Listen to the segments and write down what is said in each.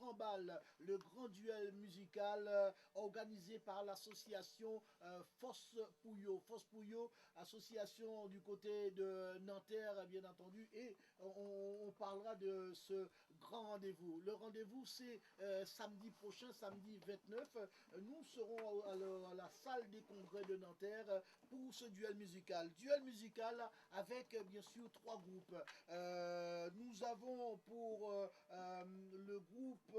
grand bal, le grand duel musical organisé par l'association Fosse Pouillot, association du côté de Nanterre, bien entendu, et on parlera de ce grand rendez-vous. Le rendez-vous, c'est samedi prochain, samedi 29. Nous serons à la salle des congrès de Nanterre pour ce duel musical. Duel musical avec, bien sûr, trois groupes. Nous avons pour le groupe,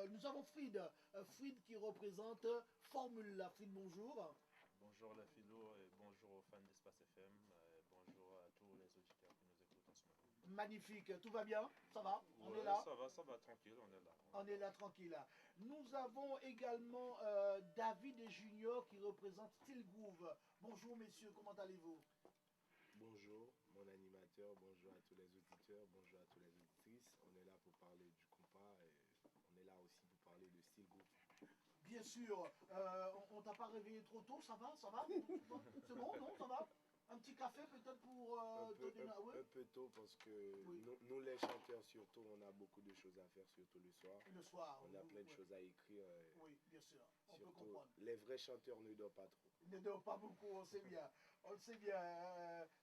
nous avons Fried. Fried qui représente Formule. Fried, bonjour. Bonjour les philo et bonjour aux fans d'Espace FM. Bonjour à tous les auditeurs qui nous écoutent en ce moment. Magnifique, tout va bien? Ça va? On Ouais, est là? ça va, tranquille, on est là. On est là tranquille. Nous avons également David et Junior qui représentent Steel Groove. Bonjour messieurs, comment allez-vous? Bonjour, mon animateur, bonjour à tous les auditeurs, bonjour à toutes les auditrices. On est là pour parler du compas et on est là aussi pour parler de style groupe. Bien sûr, on t'a pas réveillé trop tôt, ça va? Ça va? C'est bon, non? Ça va? Un petit café peut-être pour Un peu tôt parce que oui. nous les chanteurs surtout, on a beaucoup de choses à faire, surtout le soir. Le soir. On a plein de choses à écrire. Oui, bien sûr, on surtout, peut comprendre. Les vrais chanteurs ne dorment pas trop. Ils ne dorment pas beaucoup, on sait bien. On le sait bien.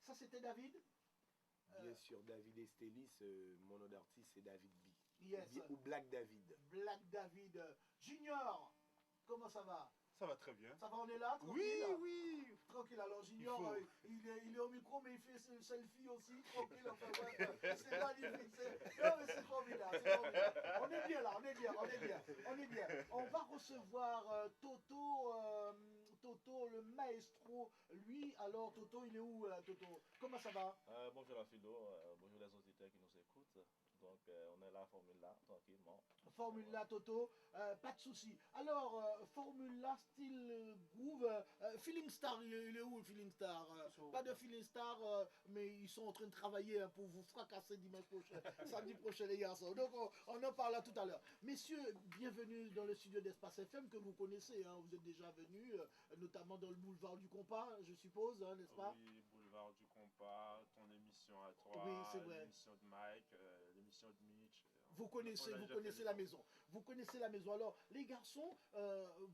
Ça c'était David? Bien sûr, David Estelis, mon nom d'artiste c'est David B. Yes. Ou Black David. Black David. Junior, comment ça va? Ça va très bien. Ça va, on est là, tranquille? Oui, oui. Tranquille, alors Junior, il est au micro, mais il fait ce selfie aussi, tranquille, enfin ouais, c'est magnifique, non mais c'est formidable, c'est formidable. On est bien là, on est bien, on est bien, on est bien. On va recevoir Toto, le maestro, lui, alors Toto, il est où Toto? Comment ça va? Bonjour la philo, bonjour les auditeurs qui nous écoutent. Donc on est là, Formule là, tranquillement. Formule là, Toto, pas de souci. Alors, Formule là, style groove, Feeling Star, il est où le Feeling Star? Pas de Feeling Star, mais ils sont en train de travailler hein, pour vous fracasser dimanche prochain, samedi prochain les garçons. Donc on en parle tout à l'heure. Messieurs, bienvenue dans le studio d'Espace FM que vous connaissez, hein, vous êtes déjà venus, notamment dans le boulevard du Compas, je suppose, hein, n'est-ce pas? Oui, boulevard du Compas, ton émission à toi, oui, c'est vrai. l'émission de Mike, l'émission de Mitch. Vous connaissez la maison. Vous connaissez la maison. Alors, les garçons,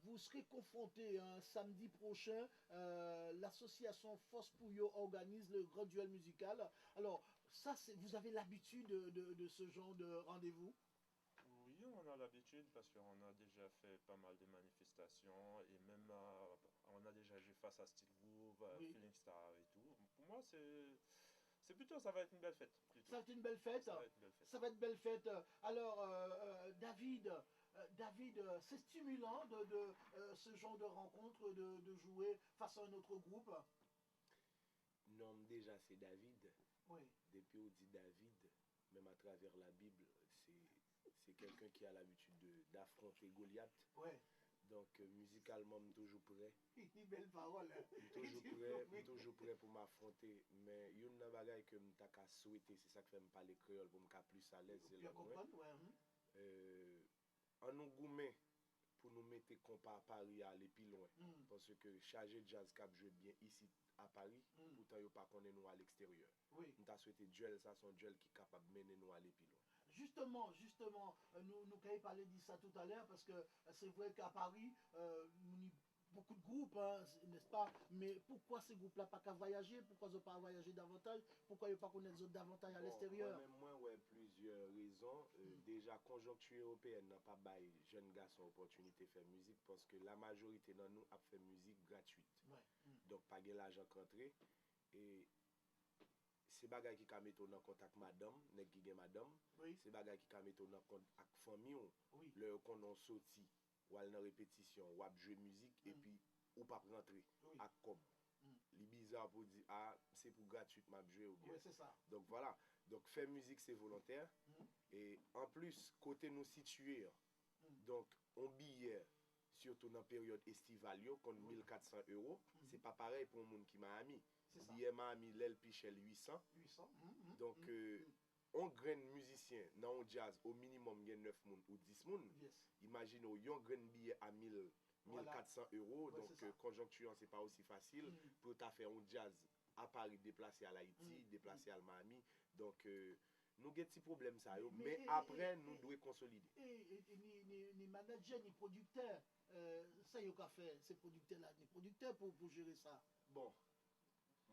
vous serez confrontés un samedi prochain. L'association Fosse Pouillot organise le grand duel musical. Alors, ça, vous avez l'habitude de ce genre de rendez-vous? Oui, on a l'habitude parce qu'on a déjà fait pas mal de manifestations et même on a déjà joué face à Steel Groove, oui. Feeling Star et tout. Pour moi, c'est plutôt, ça va être une belle fête. Plutôt. Ça va être une belle fête. Ça va être une belle fête. Ça va être une belle fête. Alors, David, c'est stimulant de ce genre de rencontre, de jouer face à un autre groupe? Non, déjà c'est David. Oui. Depuis on dit David, même à travers la Bible, c'est quelqu'un qui a l'habitude d'affronter Goliath. Ouais. Donc musicalement, je suis toujours prêt. Une belle parole. Je suis toujours prêt pour m'affronter. Mais il y a une chose que je souhaité, c'est ça que fait me parler créole pour me plus à l'aise. Bien comprendre, ouais. En nous gourmet pour nous mettre compas à Paris à aller plus loin. Parce que chargé de jazz cap joue bien ici à Paris, pourtant il n'y a pas qu'on est nous à l'extérieur. Oui. Nous avons souhaité duel, ça c'est un duel qui est capable de mener nous à aller plus loin. Justement, nous avons parlé de ça tout à l'heure parce que c'est vrai qu'à Paris, nous avons beaucoup de groupes, hein, n'est-ce pas? Mais pourquoi ces groupes-là pas qu'à voyager? Pourquoi ils n'ont pas voyagé davantage? Pourquoi ils n'ont pas connaître davantage à l'extérieur? Moi, ouais, plusieurs raisons. Déjà, conjoncture européenne n'a pas baillé jeunes garçons opportunité de faire musique parce que la majorité d'entre nous a fait musique gratuite. Ouais. Donc, pas de l'argent rentré. Et c'est bagay qui ka mettre en contact madame, nèg qui gen madame. Oui. C'est bagay qui ka mettre en contact avec famille. Oui. Le qu'on on sorti ou al dans répétition ou ap jouer musique et puis ou pas rentrer à comme. Les bizarre pour dire ah c'est pour gratuit m'a jouer ou bien. Oui, c'est ça. Donc voilà. Donc faire musique c'est volontaire et en plus côté nous situé donc on billet surtout dans la période estivale qu'on 1400 €, c'est pas pareil pour un monde qui m'a ami. Billet m'a ami l'aile pichel 800. Donc on grain musicien dans un jazz au minimum il y a 9 moun ou 10 moun. Yes. Imaginez un grain billet à 1400 €, ouais, donc conjoncture c'est pas aussi facile pour ta faire un jazz à Paris déplacé à Haïti, déplacé à Miami. Donc nous avons des petits problèmes, ça, mais après, nous devons consolider. Ni manager, ni producteur, ça, il y a fait, ces producteurs-là, ni producteurs pour gérer ça. Bon,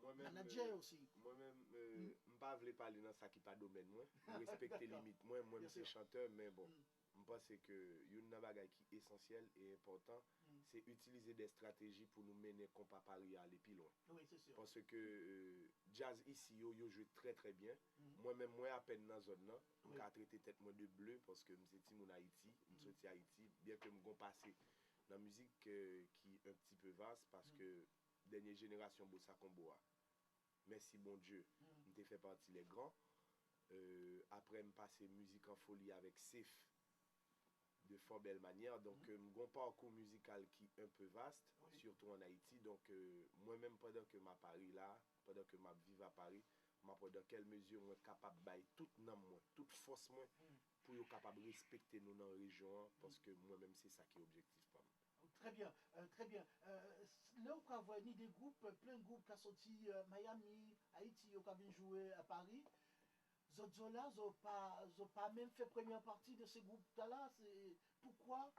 moi-même, manager aussi. Moi-même, je ne veux pas parler dans ça qui n'est pas domaine, moi. Je respecte les limites. Moi, je suis chanteur, mais bon. Je pense que une bagage qui est essentiel et important, c'est utiliser des stratégies pour nous mener comme Paris à aller plus loin. Oui, c'est sûr. Parce que jazz ici, yo joue très très bien. Moi-même, moi à peine dans la zone là, je vais traiter tête moi de bleu parce que je suis mon Haïti, je suis sorti Haïti, bien que je passé dans la musique qui est un petit peu vaste parce que dernière génération Bossa Combo. Merci bon Dieu, je fait partie des grands. Après, je passe musique en folie avec Sif de fort belle manière. Donc, j'ai un parcours musical qui est un peu vaste, surtout en Haïti. Donc, moi-même, pendant que je Paris là, pendant que je vive à Paris, je me dans quelle mesure je suis capable de bailler toute toute force moi, pour être capable de respecter nous dans la région, parce que moi-même, c'est ça qui est objectif pour moi. Très bien, très bien. Là, on a vu des groupes, plein de groupes qui sont sortis Miami, Haïti, qui ont joué à Paris. Zozola, ils n'ont pas même fait première partie de ces groupes-là. Pourquoi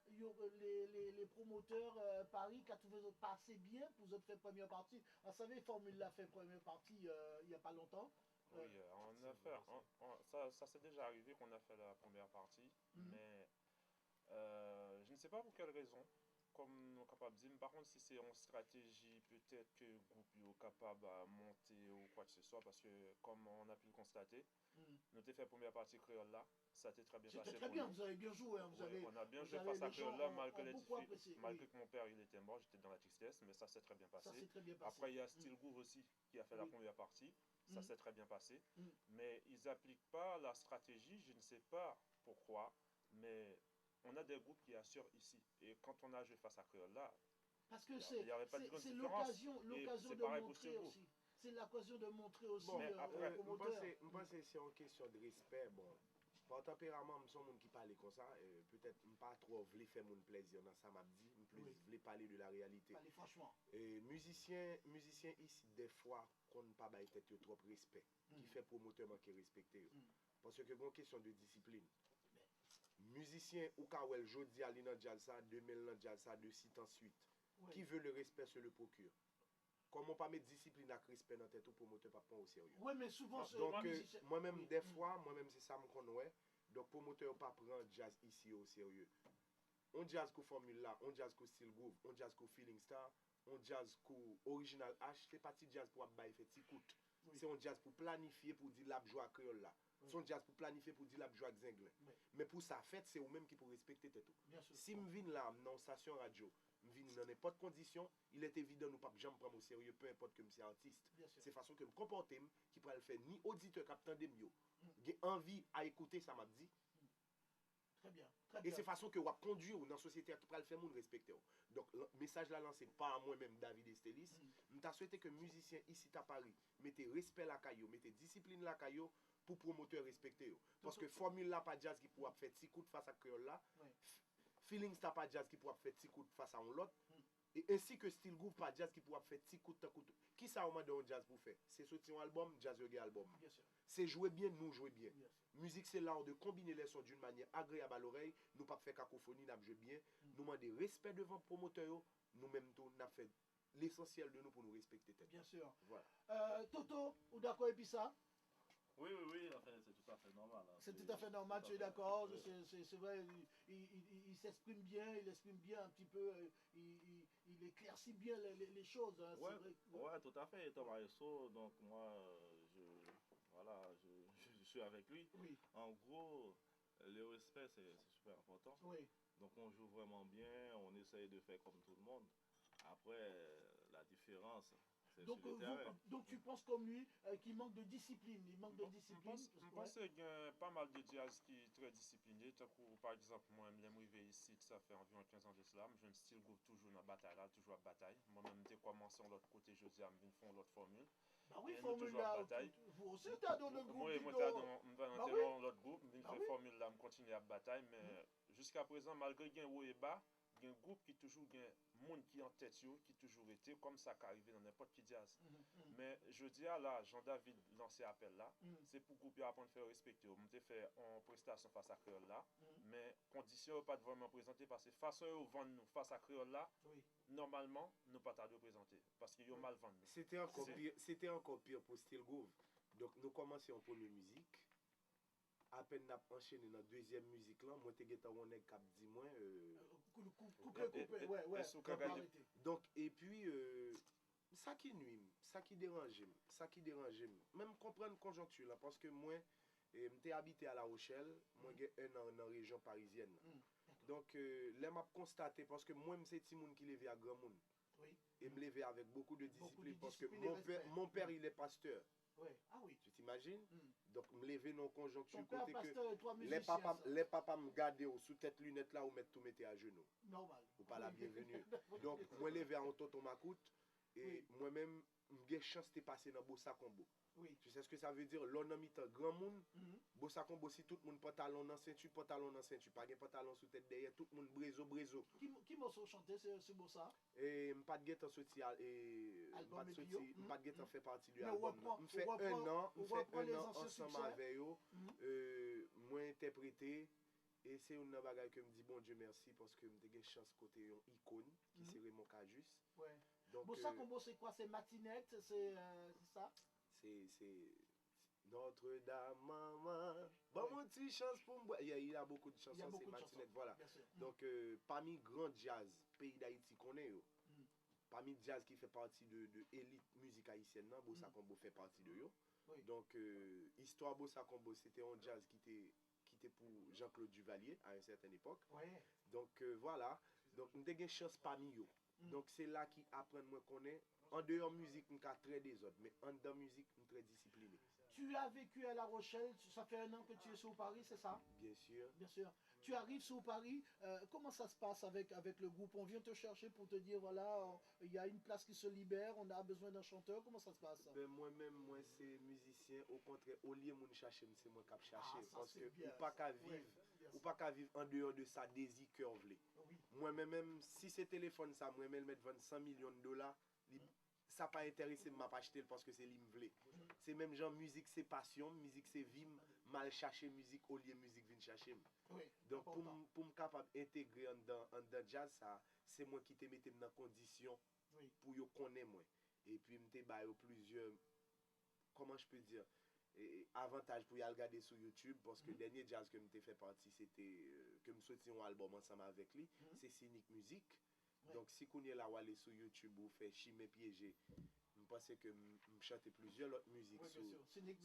les promoteurs Paris qui ont trouvé pas assez bien pour vous faire première partie? Vous savez, Formule l'a fait première partie il n'y a pas longtemps. Oui, on a fait, ça s'est déjà arrivé qu'on a fait la première partie, mais je ne sais pas pour quelle raison, comme nous sommes capables de dire, par contre si c'est en stratégie, peut-être que le groupe est capable de monter ou quoi que ce soit, parce que comme on a pu le constater, nous avons fait la première partie créole là, ça a été très bien passé. C'était très bien, vous avez bien joué. On a bien joué face à créole là, malgré que mon père il était mort, j'étais dans la tristesse, mais ça s'est très bien passé. Après il y a Steel Groove aussi qui a fait la première partie, ça s'est très bien passé, mais ils n'appliquent pas la stratégie, je ne sais pas pourquoi, mais on a des groupes qui assurent ici. Et quand on a joué face à Créole là, parce que c'est l'occasion de montrer aussi. C'est l'occasion de montrer aussi aux promoteurs. Je pense que c'est une question de respect. Bon, par tempérament, je suis un qui parle comme ça. Peut-être pas trop voulu faire mon plaisir dans ça, m'a dit. Je voulais parler de la réalité. Parler franchement. Et musicien ici, des fois, qu'on ne pas peut-être trop respect, qui fait promoteur manquer respecter. Parce que c'est une question de discipline. Musicien ou kawel jodi ali nan jazz ça, 2000 nan jazz ça, de site ensuite. Qui veut le respect se le procure. Comment pas mettre discipline avec respect dans tête ou promoteur pas prendre au sérieux. Oui, mais souvent donc moi-même des fois, moi-même c'est ça me connais. Donc promoteur pas prendre jazz ici au sérieux. On jazz ko formule là, on jazz ko style groove, on jazz ko feeling star, on jazz ko original H, c'est parti jazz pour bailler fait petit coûte. C'est un jazz pour planifier pour dire la joie créole là. Son jazz pour planifier pour dire la joie zinglin. Mais pour sa fête, c'est vous-même qui pour respecter tout. Si je viens là dans station radio, je viens dans n'importe condition, il est évident nous pas jamais prendre au sérieux peu importe que je suis artiste. C'est façon que me comporter qui pourrait le faire ni auditeur captant de mieux. J'ai envie à écouter ça m'a dit. Très bien. Et c'est façon que vous conduire dans la société qui pourrait le faire moun respecter. Donc le message là lancé pas à moi-même David Estelis, je t'a souhaité que musicien ici à Paris mettez respect la caillou, mettez discipline la caillou pour promoteur respecter. Parce que formule là pas jazz qui pourra faire petit coup face à créole là. Feeling star pas jazz qui pourra faire petit coup face à un l'autre. Et ainsi que style groupe pas jazz qui pourra faire petit coup de coup. Qui ça au moment de jazz pour faire? C'est sortir un album, jazz reggae album. C'est jouer bien, nous jouer bien. Musique c'est l'art de combiner les sons d'une manière agréable à l'oreille, nous pas faire cacophonie, nous jouer bien, nous demander respect devant promoteur, nous même tout n'a fait l'essentiel de nous pour nous respecter. Bien sûr. Voilà. Toto, ou d'accord et puis ça? Oui, enfin, c'est tout à fait normal. Hein. C'est tout à fait normal, tu es d'accord, c'est vrai, il s'exprime bien, un petit peu, il éclaircit bien les choses. Hein, ouais, tout à fait, Thomas Esso, donc moi, je suis avec lui. Oui. En gros, le respect, c'est super important. Oui. Donc on joue vraiment bien, on essaye de faire comme tout le monde. Après, la différence... Donc tu penses comme lui qu'il manque de discipline, Je pense qu'il y a pas mal de jazz qui est très discipliné. Par exemple, moi, je suis ici, ça fait environ 15 ans de cela. Je ne style groupe toujours dans la bataille, là, toujours à bataille. Moi-même, j'ai commencé de l'autre côté, je dis, je fais l'autre formule. Bah oui, formule là, vous aussi, tu as dans le groupe. Oui, moi, je dans l'autre groupe, je fais formule là, je continue à bataille. Mais jusqu'à présent, malgré qu'il y ait un haut et bas, il y a un groupe qui toujours gagne monde qui en tête yo, qui toujours été comme ça qui arrive dans n'importe qui jazz. Mais je dis à là, Jean-David lancé appel là, c'est pour groupe apprendre à faire respecter. On te fait en prestation face à Créole là, mais condition pas de vraiment présenter parce que façon de vendre nous face à Créole là, normalement nous pas de présenter parce qu'ils ont mal vendu. C'était encore pire pour Still Groove. Donc nous commencions en première musique. À peine n'a enchaîné dans deuxième musique là, moi t'ai gêté on est cap 10 mois donc et puis ça qui nuit, ça qui dérange, même comprendre conjoncture là parce que moi m'étais habité à La Rochelle, moi j'ai un an dans la région parisienne. Donc là m'a constaté parce que moi c'est petit monde qui levé à grand monde. Et me lever avec beaucoup de discipline parce que mon père il est pasteur. Ah oui. Tu t'imagines? Donc, me lever dans conjoncture côté que les papas me gardaient sous tête lunette là ou mettre tout mettre à genoux. Normal. Ou pas la bienvenue. Donc, moi lever en tonton Macoute et moi-même, j'ai chance de passer dans Bossa Combo. Oui. Tu sais ce que ça veut dire? L'on a mis un grand monde. Bossa Combo, si tout le monde pantalon dans ceinture, pas de pantalon sous tête derrière, tout le monde brezo. Qui morceau chanté ce Bossa? Et pas de guette sorti pas de guette fait partie du album. On fait un an ensemble avec eux. Moi interprété et c'est une bagaille que me dit bon Dieu merci parce que me une chance côté une icône qui c'est Raymond Cajus. Ouais. Donc Bossa Combo c'est quoi? C'est matinette, c'est ça? C'est Notre-Dame, maman. Bon, mon petit chance pour moi. Il y a beaucoup de chansons, c'est matinette, voilà. Donc, parmi grand jazz, pays d'Haïti qu'on est, parmi jazz qui fait partie de élite musique haïtienne, Bossa Combo fait partie de eux. Donc, Histoire Bossa Combo, c'était un jazz qui était pour Jean-Claude Duvalier à une certaine époque. Donc, voilà. Donc, nous avons une chance parmi eux. Donc, c'est là qui apprennent moi qu'on est. En dehors musique, nous sommes très désordre, mais en dehors musique, nous sommes très disciplinés. Tu as vécu à La Rochelle, ça fait un an que tu es sur Paris, c'est ça? Bien sûr. Bien sûr. Tu arrives sur Paris, comment ça se passe avec le groupe? On vient te chercher pour te dire, voilà, il y a une place qui se libère, on a besoin d'un chanteur, comment ça se passe? Ben, moi-même, moi, c'est musicien, au contraire, au lieu de chercher, c'est moi qui chercher. Parce que bien, ou pas qu'à vivre, ou pas qu'à vivre en dehors de sa désir cœur vle. Moi-même, si c'est téléphone, ça, moi-même, mettre 25 millions de dollars, ça pas intéressé m'a pas acheter parce que c'est lui me vle. C'est même genre musique c'est passion, musique c'est vie, mal chercher musique au lieu musique vient chercher. Donc pour me capable intégrer en jazz ça, c'est moi qui te mettais dans condition pour yo connaître moi et puis me te bailler plusieurs comment je peux dire avantage pour y regarder sur YouTube parce que le dernier jazz que me t'ai fait partie c'était que me sorti un album ensemble avec lui, c'est Cynic Music. Donc, si vous allez là aller sur YouTube ou faire Chimé Piégé, je pense que je chante plusieurs autres musiques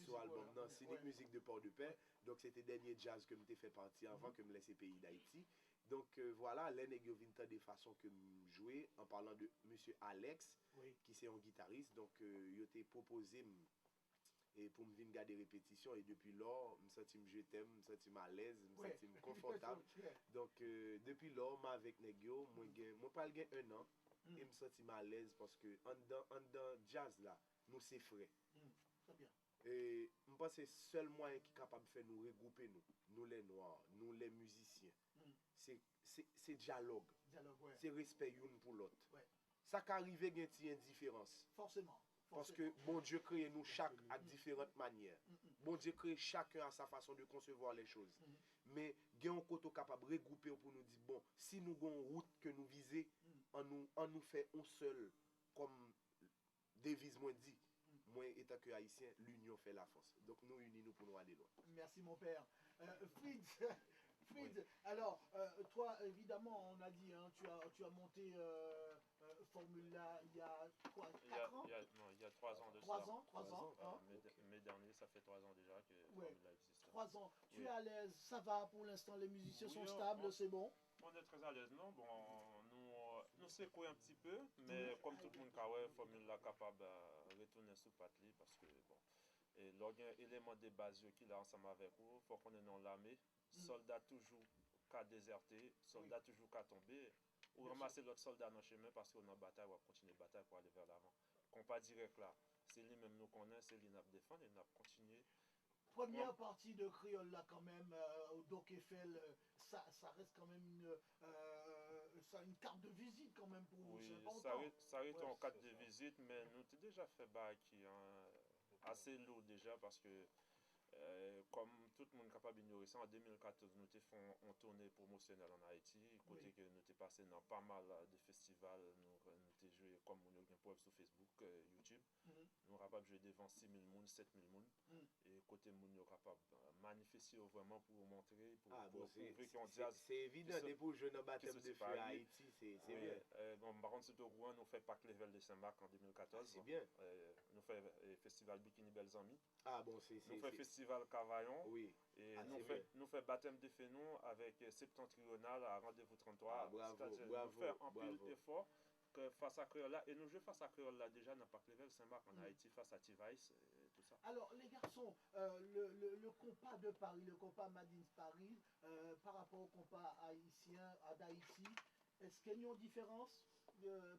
sur l'album. Non, Cynic Music de Port-de-Paix. Donc, c'était le dernier jazz que je fait partie avant que je me laisse pays d'Haïti. Donc, voilà, les nègres viennent de façon que je jouais en parlant de monsieur Alex, qui c'est un guitariste. Donc, il a proposé et pour me venir garder répétition et depuis lors me sentir je t'aime me sentir à l'aise me sentir confortable donc depuis lors moi avec Negio moi pas gain un an et me sentir à l'aise parce que en dans jazz là nous c'est frais très bien et je pense que c'est seul moyen qui est capable de faire nous regrouper nous les noirs nous les musiciens c'est dialogue c'est respect une pour l'autre ça qu'arrive gain une indifférence forcément. Parce que bon Dieu crée nous chaque à différentes manières. Bon Dieu crée chacun à sa façon de concevoir les choses. Mais il y a un côté capable de regrouper pour nous dire, bon, si nous avons une route que nous visons, on nous fait un seul, comme devise moi dit, moi étant que haïtien, l'union fait la force. Donc nous unis nous pour nous aller loin. Merci mon père. Fritz, alors, toi, évidemment, on a dit, hein, tu as monté Formula il y a quoi, 4 ans? Il y a 3 ans de 3 ans, 3 ans. Hein? Mai dernier, ça fait 3 ans déjà que Formula existe. 3 ans. Tu es à l'aise, ça va pour l'instant, les musiciens sont stables, c'est bon? On est très à l'aise, non? Bon, nous secouons un petit peu, mais comme tout le monde, Formula est capable de retourner sous patrie parce que, bon, et l'élément de base qui est ensemble avec vous, il faut qu'on ait dans l'armée. Soldat toujours qu'à déserter, soldat toujours qu'à tomber, ou ramasser l'autre soldat dans le chemin parce qu'on est en bataille, ou continuer la bataille pour aller vers l'avant. Compas direct là, c'est lui même nous connaît, c'est lui qui nous défend et nous continuer. Première partie de Créole là quand même, au Doc Eiffel, ça reste quand même ça une carte de visite quand même pour vous, c'est Oui, important. ça reste Ouais, en cadre c'est de ça. visite, mais nous t'ai déjà fait bah qui assez lourd déjà parce que comme tout le monde est capable d'ignorer ça, en 2014, nous avons fait une tournée promotionnelle en Haïti, côté Oui. que nous avons passé dans pas mal de festivals, nous avons joué comme on a une preuve sur Facebook, YouTube, Mhm, nous sommes capables de jouer devant 6 000 personnes, 7 000 personnes, mhm. et côté nous sommes capables de manifester vraiment pour montrer, Ah bon, pour prouver qu'on c'est qui évident, se, depuis que je dans qui baptême se de feu à Paris. Haïti, c'est Oui, bien. bon, par contre, c'est au courant, nous fait Pack Level de Saint-Marc en Ah, 2014. c'est bien. Nous fait Festival Bikini Belles Amies. Ah bon, Nous fait Festival Cavaillon. oui. Et Ah, c'est bien. nous fait Baptême de Fénon avec Septentrional à Rendez-vous Ah, 33. bravo, C'est-à-dire, nous bravo, fait un pile bravo. effort que face à Créole là. Et nous jouons face à Créole là déjà dans Pack Level Saint-Marc en Mm. Haïti face à T-Vice et tout ça. Alors, les garçons, le compas de Paris, le compas Madins Paris, par rapport au compas haïtien d'Haïti, est-ce qu'il y a une différence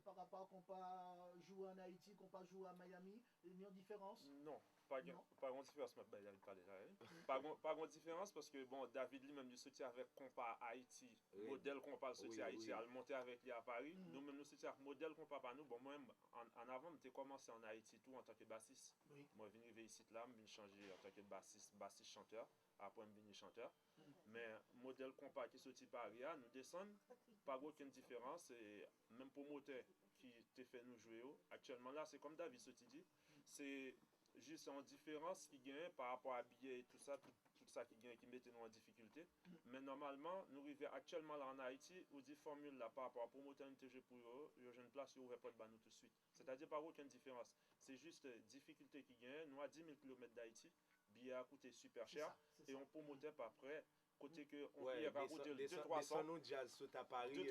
par rapport au compas joué en Haïti, compas joué à Miami? Il y a une différence? Non, pas Non? grande différence. Ben, il a parlé là, hein. Pas grande différence parce que bon, David lui-même, il sorti avec compas Haïti, Oui. modèle compas sorti Oui, Haïti, oui. à le monter avec lui à Paris. Mhm. Nous-mêmes, nous sorti avec modèle compas par nous. Bon, moi, en avant, j'ai commencé en Haïti tout en tant que bassiste. Oui. Moi, je venu ici là, je changer en tant que bassiste chanteur. Après, je venu chanteur. Mhm. Mais modèle compas qui sorti Paris, nous descendons, pas aucune différence. Et même promoteur qui te fait nous jouer, actuellement là, c'est comme David Soti dit, c'est juste en différence qui gagne par rapport à billets et tout ça, tout ça qui gagne, qui mettait nous en difficulté. Mais normalement, nous arrivons actuellement là en Haïti, où dit formule là par rapport à promoteur NTG pour eux, il y a une place où ouvert pas de banou tout de suite. C'est-à-dire pas aucune différence. C'est juste difficulté qui gagne. Nous à 10 000 km d'Haïti, billet a coûté super C'est cher ça, c'est et ça. on promoteur pas prêt. Côté que on Ouais, paye à router 200-300. descendons jazz saut à Paris,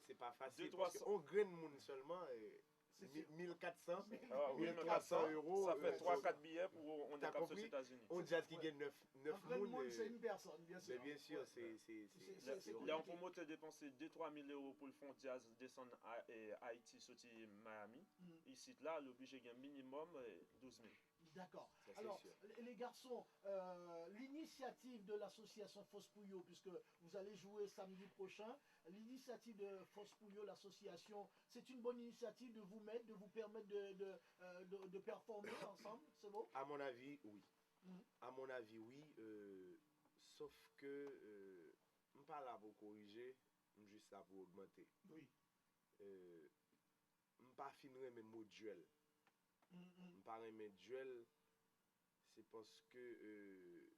c'est pas facile. Parce 200-300. qu'on graine monde seulement, C'est sûr. 1400, Ah oui, 1300 euros. ça fait donc, 3-4 billets pour on est t'as capable aux compris? États-Unis. On jazz qui Ouais. gagne 9 En vrai, le mounes. monde, c'est une personne, bien sûr. Mais bien sûr, Ouais. c'est Là, on horrible. promoteur dépensé 2-3 000 euros pour le fond jazz descendre à Haïti, sortir Miami. Mhm. Ici, là, l'obligé gagne minimum 12 000. D'accord. Ça, c'est Alors, sûr. les garçons, l'initiative de l'association Fospouillot, puisque vous allez jouer samedi prochain, l'initiative de Fospouillot, l'association, c'est une bonne initiative de vous mettre, de vous permettre de performer ensemble, c'est bon? À mon avis, oui. Mhm. À mon avis, oui. Sauf que, je ne pas là pour corriger, je suis juste là pour augmenter. Oui. Je ne pas finir mes mots duel. Mhm. Je pas aimer duel, c'est parce que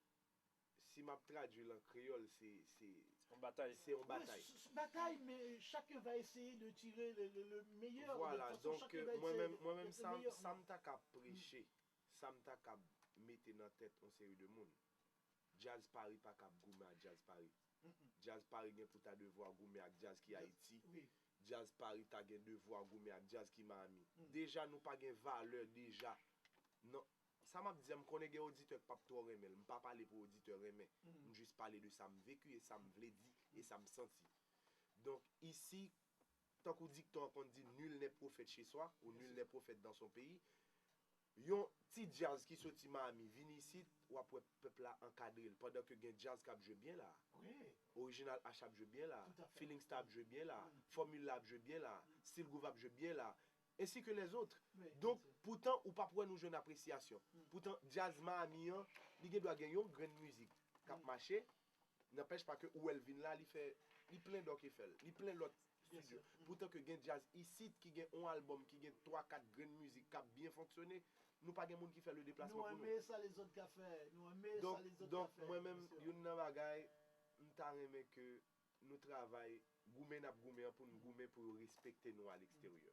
si m'a traduit en créole, En bataille. c'est en Oui, bataille. bataille, mais chacun va essayer de tirer le meilleur. Voilà, de toute façon, donc chacun va moi-même, essayer moi-même d'être le ça meilleur. ça me t'a qu'à prêcher, ça me t'a qu'à mettre dans la tête une série de monde. Jazz Paris pas qu'à goumer à Jazz Paris. Mhm. Jazz Paris gen pour ta devoir goumer à Jazz qui Haïti. Oui. Jazz Paris ta gen devoir goumer à Jazz qui Miami. Mm. Déjà nous pas gen valeur déjà. Non, ça m'a dit me connaît gen auditeur pas trop remet, me pas parler pour auditeur remet. Mhm. Me juste parler de ça me vécu et ça me vle dit et ça me senti. Donc ici tant qu'on dicton qu'on dit nul n'est prophète chez soi ou nul n'est prophète dans son pays. Yon petit jazz qui sorti Miami vini ici ou après peuple là encadré pendant que gen jazz cap joue bien là. Oui. Original H joue bien là, Tout à fait. Feeling Stab joue bien là, Mm. Formule Lab joue bien là, Style Groove joue bien là, ainsi que les autres. Oui, Donc bien sûr. pourtant ou pas pour nous jeune appréciation. Mm. Pourtant jazz Miami li doit gagner une grande musique cap Mm. marché. N'empêche pas que où elle vient là, il plein d'autres qui fait, il plein l'autre Bien studio. sûr. Mm. Pourtant que gen jazz ici qui gen un album qui gen 3-4 grandes musiques qui a bien fonctionné, nous pas gen monde qui fait le déplacement Nous pour nous. aimons ça les autres cafés. Nous aimons Donc, ça les autres donc cafés. moi-même, bien sûr. yon nan bagay, m'ta reme que nous travaillons, goumen ap goumen pour nous goumen pour respecter nous à l'extérieur.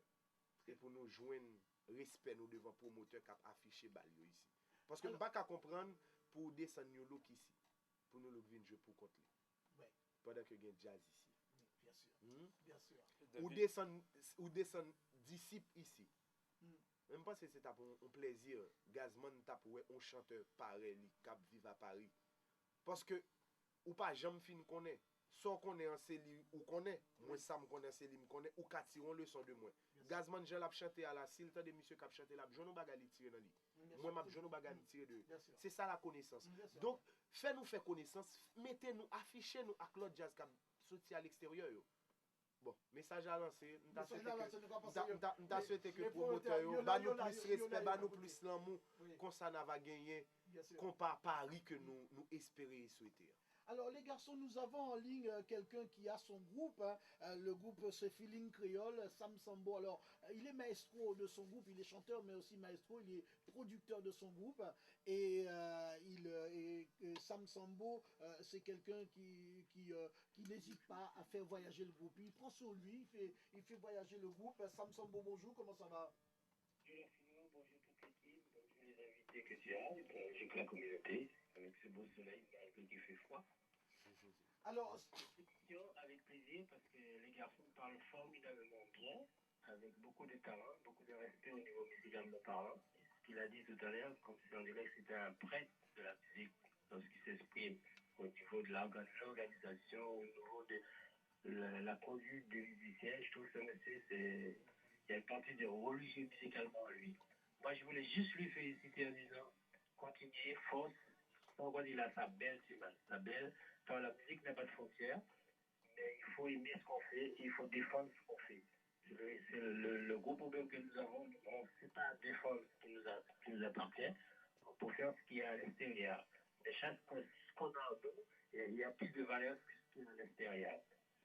Et pour nous joindre respect nous devant promoteur qui a affiché balio ici. Parce que Alors- nous pas comprendre pour descendre nous look ici. Pour nous venir jouer pour contre lui. Ouais. Pendant que gen jazz ici. Oui, bien sûr. Hmm? Bien sûr. Ou descend disciple ici. Mm. Même pas si c'est un plaisir. Gazman tap ouais un chanteur pareil li k'ap vive à Paris. Parce que ou pas jamais fin connaît. Soit connaît en Céline ou connaît, moi ça me connaît Céline me connaît ou ka tiron leçon de moi. Bien sûr. Gazman j'ai l'a chanter à la s'il de monsieur k'ap chanter là, j'en baga li tirer dans lui. Bien Moi sûr. m'a j'en baga li tirer de. Bien sûr. C'est ça la connaissance. Bien sûr. Donc fais-nous faire connaissance, mettez-nous affichez-nous avec l'autre jazz k'ap sorti à l'extérieur yo. Bon, message à lancer. M'ta souhaité que les promoteur promoteurs, yo ba nous yo là, plus yo là, respect, yo ba là, nous côté. plus l'amour, Oui, comme ça n'a va gagner, bien sûr. compas Paris que nous espérons et souhaiter. Alors les garçons, nous avons en ligne quelqu'un qui a son groupe, hein. Le groupe c'est Feeling Créole, Sam Sambo. Alors il est maestro de son groupe, il est chanteur mais aussi maestro, il est producteur de son groupe et, Sam Sambo c'est quelqu'un qui n'hésite pas à faire voyager le groupe. Il prend sur lui, il fait voyager le groupe. Sam Sambo, bonjour, comment ça va? Bonjour toute l'équipe, bonjour les invités que tu as, bonjour la communauté, avec ce beau soleil, malgré qu'il fait froid. Alors, Avec plaisir, parce que les garçons parlent formidablement bien, avec beaucoup de talent, beaucoup de respect au niveau musicalement parlant. Ce qu'il a dit tout à l'heure, comme si on dirait que c'était un prêtre de la musique, lorsqu'il s'exprime au niveau de l'organisation, au niveau de la conduite des musiciens. Je trouve que ce monsieur, il y a une partie de religieux musicalement en lui. Moi, je voulais juste lui féliciter en disant, continuez, force. Pourquoi il a sa belle image, sa belle. Car la musique n'a pas de frontières, mais il faut aimer ce qu'on fait et il faut défendre ce qu'on fait. C'est le gros problème que nous avons. On ne sait pas défendre ce qui nous appartient pour faire ce qui est à l'extérieur. Mais chaque ce qu'on a en nous, il y a plus de valeur que ce qui est à l'extérieur.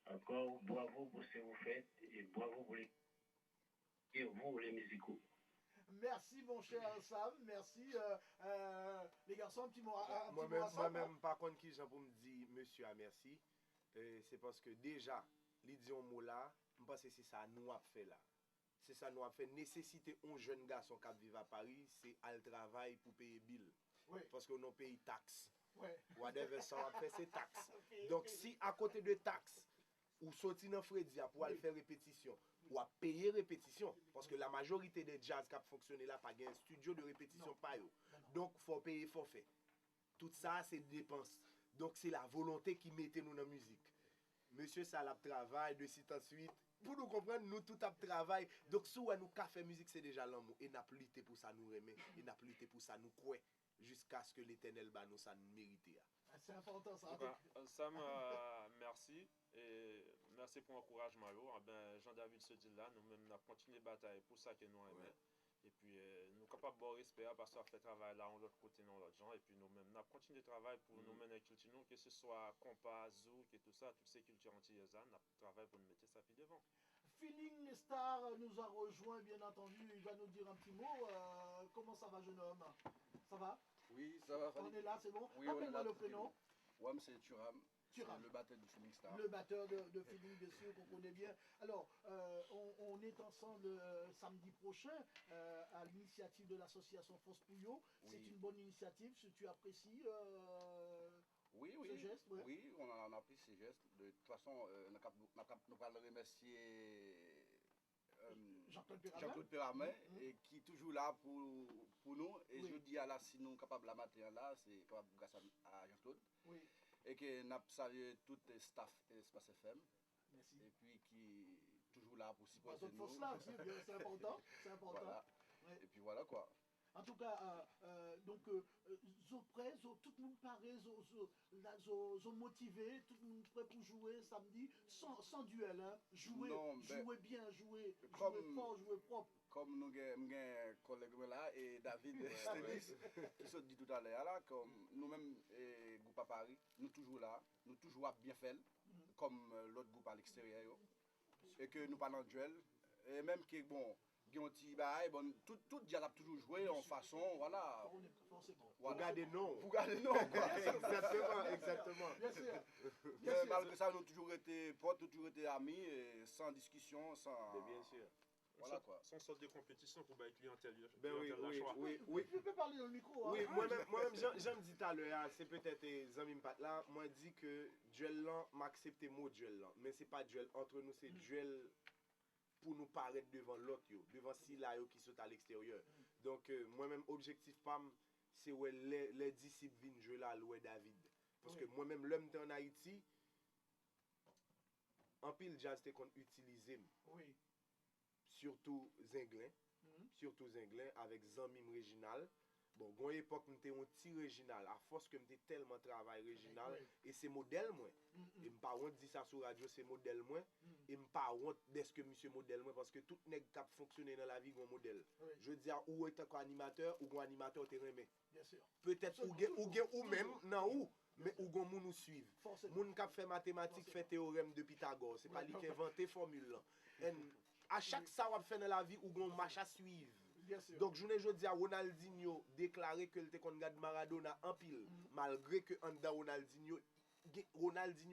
Encore bravo pour ce que vous faites et bravo pour vous, les musicaux. merci mon cher Sam, merci. Les garçons, un petit mot à Sam. Moi-même, par contre, qui j'en pour me dire monsieur à merci, c'est parce que déjà, les dit un mot là, je pense que c'est ça nous a fait là. C'est ça nous a fait nécessiter un jeune garçon qui vit à Paris, c'est à le travail pour payer bill. Oui. Parce que nous payons taxes. Ouais. Whatever ça a fait, c'est taxes. Okay, Donc okay. si à côté de taxes, ou sorti dans Fredia pour aller faire répétition, ou à payer répétition, parce que la majorité des jazz qui fonctionné là, pas un studio de répétition pas yo. Donc faut payer forfait. Tout ça c'est dépenses. Donc c'est la volonté qui mettait nous dans la musique. Monsieur Salap travail de suite en suite. Pour nous comprendre, nous tout à travail. Donc si nous fait musique, c'est déjà l'amour. Et n'a plus lutté pour ça nous remet. Et n'a plus lutté pour ça nous croit. Jusqu'à ce que l'éternel bat nous ça nous mérite. C'est important ça. Sam, merci. Et merci pour l'encouragement. Jean-David se dit là, nous-mêmes, nous avons continué la bataille pour ça que nous aimons. Ouais. Et puis, nous sommes capables de respect parce qu'on fait travail là, on l'autre côté, dans l'autre gens. Et puis, nous-mêmes, nous avons continué le travail pour nous mener culture, que ce soit compas, zouk et tout ça, toutes ces cultures antillaises, nous avons travaillé pour nous mettre ça puis devant. Feeling Star nous a rejoint, bien entendu. Il va nous dire un petit mot. Comment ça va, jeune homme? Ça va? Oui, ça va. On est là, c'est bon? Oui, rappelle-moi le prénom. Wam, c'est Turam. Turam. Le batteur du Feeling Star. Le batteur de Feeling, bien sûr, qu'on connaît bien. Alors, on est ensemble samedi prochain à l'initiative de l'association Fosse Pouillot. Oui. C'est une bonne initiative. Si tu apprécies ce geste, ouais. Oui, on a appris ces gestes. De toute façon, nous allons remercier Jean-Claude Péramin, et qui est toujours là pour nous. Et je dis à la, si nous sommes capables de la matin là, c'est capable grâce à Jean-Claude. Oui. Et que nous saluons tout le staff Espace FM. Merci. Et puis qui est toujours là pour supporter nous. Là aussi, c'est important. C'est important. Voilà. Ouais. Et puis voilà quoi. En tout cas, donc, prêt, tout le monde paraît, motivé, tout le monde prêt pour jouer samedi, sans duel, hein. Jouer bien, jouer fort, jouer propre. Comme nous avons un collègue là, et David Stélis, qui se dit tout à l'heure là, comme nous-mêmes, groupe à Paris, nous toujours là, nous toujours bien fait, comme l'autre groupe à l'extérieur, et que nous parlons de duel, et même que bon, tout diable a toujours joué en façon, voilà. Vous gardez non. Vous gardez non, quoi. Exactement. Bien sûr. Mais malgré ça, nous avons toujours été potes, toujours été amis, et sans discussion, sans. Mais bien sûr. Voilà quoi. Sans sorte de compétition pour la clientèle. Oui. Tu peux parler dans le micro. Oui, moi-même, j'aime dit tout à l'heure, c'est peut-être Zami Mpat là, moi dit que duel là, m'accepte mot duel là. Mais c'est pas duel entre nous, c'est duel pour nous paraître devant l'autre, devant si là qui sont à l'extérieur. Donc, moi-même, objectif PAM, c'est ouais, les disciples viennent jouer là, louer David. Parce que moi-même, l'homme en Haïti, en pile jazz, c'était qu'on utilisait. Oui. Surtout Zinglin. Surtout Zinglin, avec Zanmim Réginal. Bon, gon époque, m'étais un petit régional. À force que m'étais tellement travail régional, Ouais. et c'est modèle, moi. Et m'pas honte dit ça sur radio, c'est modèle, moi. Et m'pas honte d'est-ce que monsieur modèle, moi, parce que tout nèg cap fonctionner dans la vie, gon modèle. Oui. Je veux dire, ou est un animateur, ou gon animateur te remet. Bien sûr. Peut-être ou même, non, ou, mais ou gon moun nous suivre. Forcément. Moun kap fait mathématiques, fait théorème de Pythagore. C'est pas lui qui inventé formule là. Et à chaque ça on fait dans la vie, ou gon marche à suivre. Bien sûr. Donc, je dis à Ronaldinho déclaré que le te kon gade Maradona en pile, malgré que en dedans Ronaldinho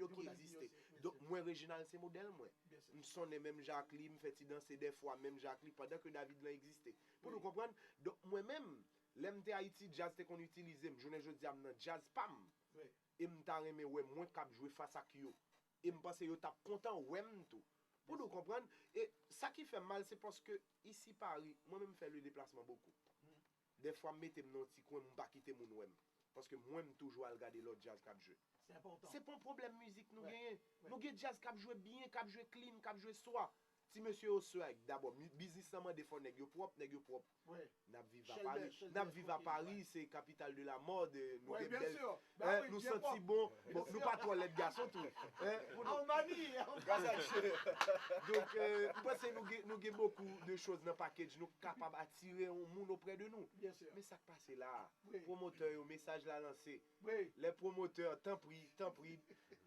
qui existait. Donc, moi, Réginal, c'est modèle, moi. Bien sûr. Je sonne même Jacqueline, me fait danser des fois, même Jacqueline, pendant que David là existait. Pour nous comprendre, donc, moi-même, l'aime de Haïti, jazz, te qu'on utilise, je dis à jazz, pam. Oui. Et m'ta remè ouais, moi, cap jouer face à Kyo. Et m'pense yo tap content, ouais, tout. Pour nous comprendre, et ça qui fait mal, c'est parce que ici Paris, moi-même fais le déplacement beaucoup. Des fois, mettez mon petit coin, m'pas quitter mon ouem. Parce que moi, j'aime toujours à regarder l'autre jazz cap jouer. C'est important. C'est pas un problème musique nous Ouais. gagnons. Ouais. Nous gagnons jazz cap jouer bien, cap jouer clean, cap jouer soi. Si monsieur au swag, d'abord, business seulement des fois nèg yo propre. Oui. N'a vivre à Shelby, Paris. Shelby, N'a vivre à ok, Paris, ouais. c'est capitale de la mode. Nous Oui, des bien belles- sûr. Hein, Bah oui, nous bien senti propre. bon. Bon, Bien nous sûr. pas toilette garçon tout. Hein, pour nous- En manie. Donc, parce que nous avons beaucoup de choses dans le package, nous sommes capables d'attirer un monde auprès de nous. Bien sûr. Mais ça qui passe là, Oui. promoteurs, au message là lancé, Oui. les promoteurs, tant pis,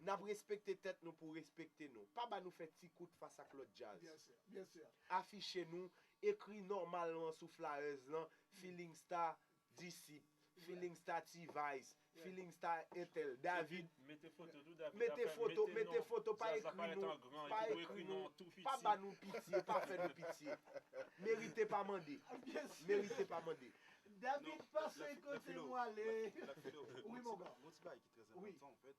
n'a respecté tête nous pour respecter nous. Pas bah nous faire petit coup de face à l'autre jazz. Bien sûr. Bien sûr. Affichez nous, écrit normalement sous flyers là, Feeling Star Disciple, Feeling Star T-Vice, Feeling Star Intel, David. Mettez photo tout David. Mettez après, photo, pas ça écrit va être nous, en grand, pas il faut écrit écrire nous, non, tout petit. pas bah nous pitié, pas faire nous pitié. Méritez pas demander, Bien sûr. méritez pas demander. David, passez côté philo. moi, allez. La philo. Oui, mon gars. Mon petit bail qui est très Oui. important en fait,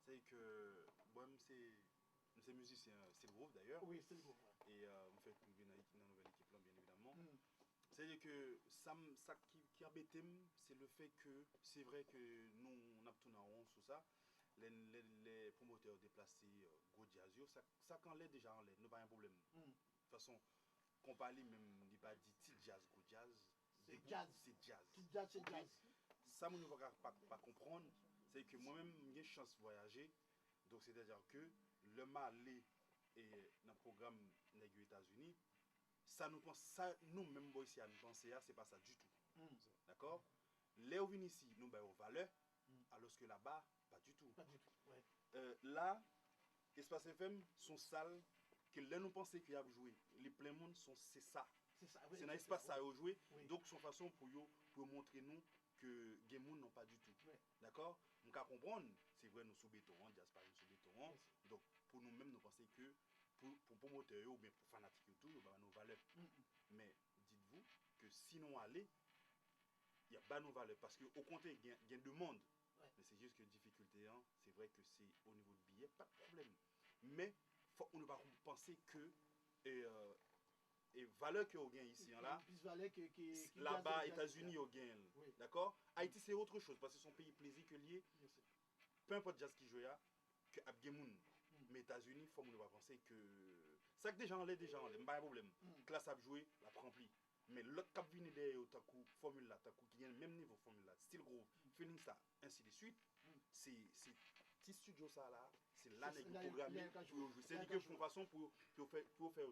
c'est que moi-même c'est musicien, c'est le groupe d'ailleurs, Oui, c'est le groupe. et on fait une nouvelle équipe là, bien évidemment. Mm. C'est-à-dire que ça qui embête, c'est le fait que c'est vrai que nous on a tourné en rond sur ça, les promoteurs déplacés, gros jazz, ça quand l'est déjà en l'air, nous pas un problème. Mm. De toute façon, qu'on parle même, il pas dit petit jazz, gros jazz, C'est jazz. c'est jazz. Tout jazz, c'est jazz. Ça, moi, ne va pas comprendre, c'est que moi-même, j'ai chance de voyager. Donc, c'est-à-dire que le Mali et dans le programme des États-Unis, ça nous pense, ça, nous-mêmes, ici, à nous penser, c'est pas ça du tout. Mm. D'accord? Les on vient ici, nous, ben, aux valeurs, Mm. alors que là-bas, pas du tout. Pas du tout. Ouais. Là, Espace FM sont salles que là, nous pensons qu'il y a joué. Les plein monde sont, c'est ça. C'est ça. Oui, C'est dans l'espace ça a joué. Oui. Donc, son façon pour montrer nous que Game n'ont pas du tout. Ouais. D'accord? On peut comprendre, c'est vrai, nous sous béton, Jazz Paris sous béton. Bien sûr. Donc, pour nous-mêmes, nous pensons que pour promoteurs ou bien pour fanatiques et tout, il y a nos valeurs. Mm. Mais dites-vous que si nous allons, il y a pas nos valeurs. Parce qu'au contraire, il y a une demande. Ouais. Mais c'est juste que difficulté, hein, c'est vrai que c'est au niveau de billets, pas de problème. Mais on ne va pas penser que et valeur que vous gagnez ici, hein, là, Plus valait qui là-bas, jazz, États-Unis, vous gagnez. Oui. D'accord? Haïti, c'est autre chose parce que c'est son pays plaisir que lié. Bien sûr. Peu importe jazz qui joue là, que Abgemoun. Mais États-Unis, il faut qu'on va penser que. Ça que déjà en l'air, pas de problème. Mm. Classe à jouer, la rempli. Mais l'autre cap vient derrière, takou, formule là, takou, qui a le même niveau formule là, style gros, feeling ça, ainsi de suite. Mm. C'est petit studio ça là, c'est là C'est que là, programmé il y a qu'à pour jouer. jouer. Il y a C'est qu'à que jouer. pour façon pour faire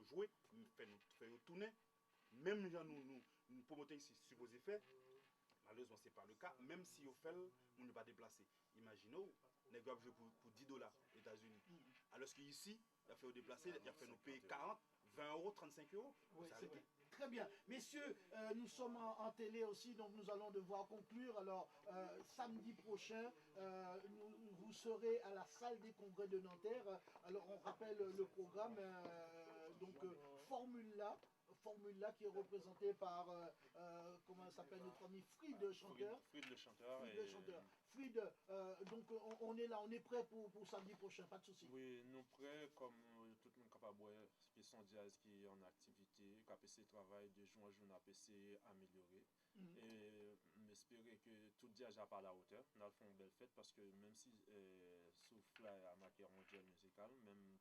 jouer, faire tourner. Même gens nous promoteurs ici supposé faire. Malheureusement, ce n'est pas le cas. Même si on fait, on ne pas déplacer. Imaginez, les gars jouent pour $10 aux États-Unis. Mm. Alors qu'ici, il a fait déplacer, il a fait nous payer 40, 20 euros, 35 euros. Oui, Ça c'est arrêté. vrai. Très bien. Messieurs, nous sommes en télé aussi, donc nous allons devoir conclure. Alors, samedi prochain, vous serez à la salle des congrès de Nanterre. Alors, on rappelle le programme. Formule-là qui est représenté par, comment s'appelle notre ami Fried Chanteur. Fried le chanteur. Fried le chanteur. Fried, donc on est là, on est prêt pour samedi prochain, pas de souci. Oui, nous prêts comme tout le monde capable de qui sont jazz qui est en activité, qui a essayer de travail de jour en jour, on a essayé améliorer. Mhm. Et m'espérer que tout jazz n'a pas à la hauteur. Nous allons faire une belle fête parce que même si Souffle a marqué mondial musical, même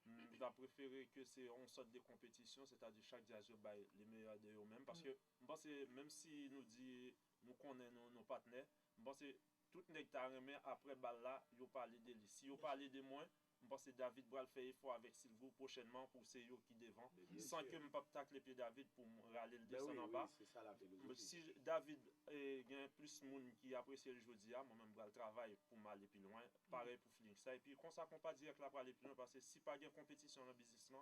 on a préféré que c'est on sorte des compétitions, c'est-à-dire chaque jazz bail les meilleurs de eux-mêmes parce que je pense que même si nous dit nous connaissons nos partenaires. Je pense que tout nèg ta remet après balle là, yo parler de lui. Si yo parler de moi, je pense que David va le faire effort avec Sylvou prochainement pour c'est yo qui devant. Sans que je ne pas tacler pied David pour râler le descendre en bas. C'est ça la philosophie. Si David gagne plus de monde qui apprécie le jeu d'hier, moi-même, je travaille pour m'aller plus loin. Pareil pour Flinksta. Et puis, comme ça, on pas direct là pour aller plus loin parce que si pas de compétition dans le business, le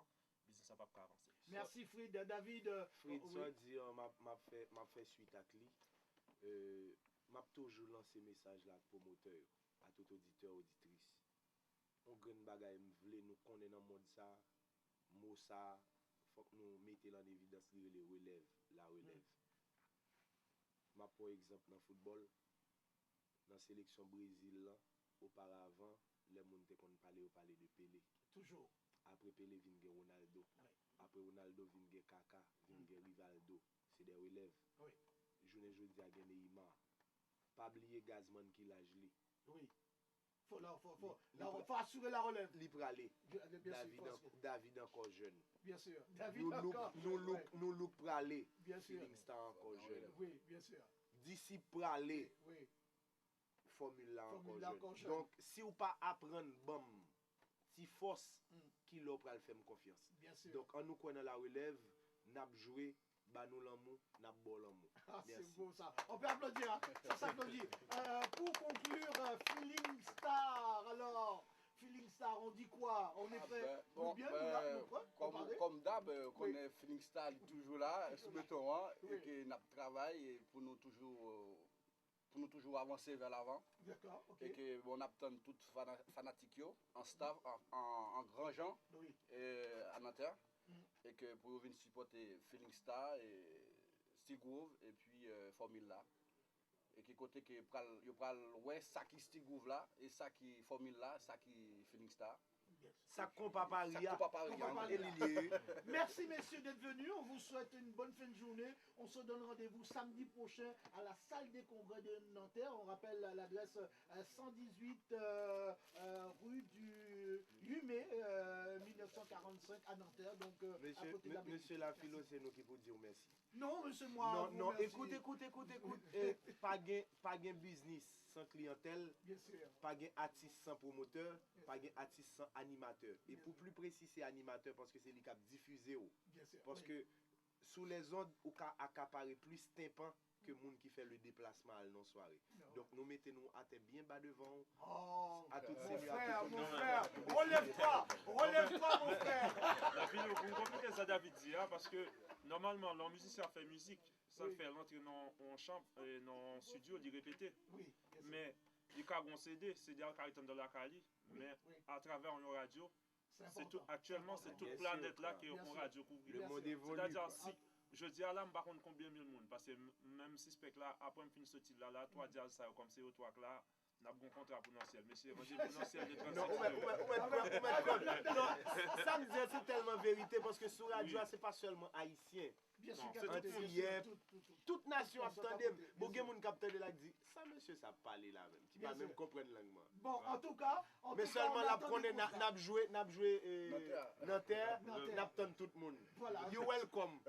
business n'a pas avancer. Merci Frid. David. Frid, oui. ça dit, m'a fait suite à lui. M'a toujours lancé message là promoteur, à tout auditeur, auditrice. On gagne bagaille, nous connaissons dans le monde ça, mot ça, faut que nous mettions en évidence les relèves, la relève. Ma pour exemple dans le football, dans la sélection Brésil, là, auparavant, les gens qui parlaient de Pelé. Toujours. Après Pelé, vient Ronaldo. Oui. Après Ronaldo, vient Kaka, vient Rivaldo. C'est des relèves. Oui. Je ne dis à Neymar. Pas oublier Gazman qui l'a gelé. Oui. Faut assurer la relève. Libre aller. David encore jeune. Bien sûr. David encore. Nous look pralé. Bien sûr. Feeling Star encore jeune. Oui, bien sûr. D'ici pralé. Oui. Formule là encore jeune. Donc si ou pas apprendre bon, si force qui l'op pral faire confiance. Bien sûr. Donc en nous connaît la relève, n'a joué bah nous l'amour, n'a bon l'amour. Ah, c'est beau ça. On peut applaudir, hein. Ça s'applaudit. Pour conclure, Feeling Star, alors, Feeling Star, on dit quoi? On est prêt? Comme d'hab, qu'on est Feeling Star toujours là, sous le torrent, et que nous travaillons pour nous toujours avancer vers l'avant. D'accord, ok. Et que on attend tout fanatique en staff, en grand gens, à Nanterre. Et que pour venir supporter Feeling Star et Steel Groove et puis Formule là. Et qui côté que yo pral ouais ça qui Steel Groove là et ça qui Formule là, ça qui Feeling Star. Ça compa Paria. Merci messieurs d'être venus. On vous souhaite une bonne fin de journée. On se donne rendez-vous samedi prochain à la salle des congrès de Nanterre. On rappelle l'adresse 118 rue du 8 mai 1945 à Nanterre. Donc, monsieur la philo, c'est nous qui vous dire merci. Non, monsieur moi. Non, écoute. Pas gain business sans clientèle. Bien sûr. Pas gain artiste sans promoteur. Pas gain artiste sans animateur. Et pour plus précis, c'est animateur parce que c'est lui qui a diffusé. Parce que sous les ondes, on a accaparé plus tympan que monde qui fait le déplacement à nos soirées. Donc nous mettons à tête bien bas devant. À toutes ces mon frère, relève-toi, mon frère. La vidéo, vous comprenez ça David dit, parce que normalement, le musicien fait musique, ça fait rentrer dans un champ, dans un studio, d'y répéter. Oui. Mais il y a un CD, c'est-à-dire qu'il dans la Cali, mais à travers une radio, actuellement c'est toute planète là qui est en radio couvrir. Le monde évolue. C'est-à-dire si je dis à là, je ne sais pas combien de monde, parce que même si spec là, après je finis ce titre là, toi dis ça comme c'est au toi là, on a un contrat potentiel. Mais c'est un potentiel de 35 Non, ça me dit c'est tellement vérité parce que sur radio, c'est pas seulement haïtien. Bien sûr, toute nation attendait. Beaucoup de monde capte de la dit ça monsieur ça parle là même qui va même comprendre langue. Bon, en tout cas, mais seulement la prenez n'a joué Nanterre, n'a tout le monde. Voilà. You welcome.